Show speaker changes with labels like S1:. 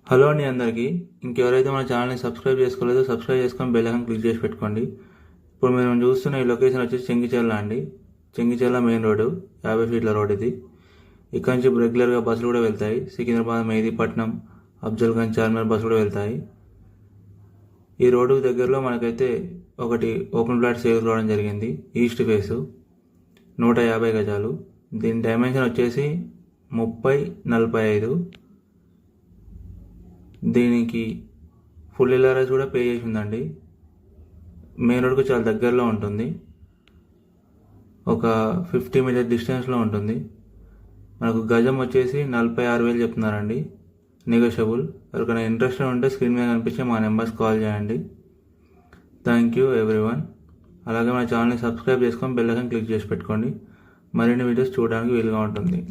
S1: Hello అండి అందరికీ. ఇంకెవరైతే మన ఛానల్ని సబ్స్క్రైబ్ చేసుకోలేదో సబ్స్క్రైబ్ చేసుకొని బెల్ ఐకాన్ క్లిక్ చేసి పెట్టుకోండి. ఇప్పుడు మేము చూస్తున్న ఈ లొకేషన్ వచ్చేసి చెంగిచెర్ల అండి. చెంగిచెర్ల మెయిన్ రోడ్డు, 50 ఫీట్ల రోడ్ ఇది. ఇక్కడ నుంచి రెగ్యులర్గా బస్సులు కూడా వెళ్తాయి. సికింద్రాబాద్, మెహదీపట్నం, అఫ్జల్గంజ్, చార్మినార్ బస్సులు కూడా వెళ్తాయి. ఈ రోడ్డు దగ్గరలో మనకైతే ఒకటి ఓపెన్ ప్లాట్ సేల్ రావడం జరిగింది. ఈస్ట్ ఫేసు 150 గజాలు. దీని డైమెన్షన్ వచ్చేసి 30-45. దీనికి ఫుల్ ఎల్ఆర్ఎస్ కూడా పే చేసి ఉందండి. మెయిన్ రోడ్కు చాలా దగ్గరలో ఉంటుంది, ఒక 50 మీటర్ డిస్టెన్స్లో ఉంటుంది. మనకు గజం వచ్చేసి 46,000 చెప్తున్నారండి, నెగోషియబుల్. ఎవరికైనా ఇంట్రెస్ట్ ఉంటే స్క్రీన్ మీద కనిపించే మా నెంబర్స్ కాల్ చేయండి. Thank you everyone. అలాగే మన ఛానల్ని సబ్స్క్రైబ్ చేసుకొని బెల్ ఐకాన్ క్లిక్ చేసి పెట్టుకోండి. మరిన్ని వీడియోస్ చూడడానికి వీలుగా ఉంటుంది.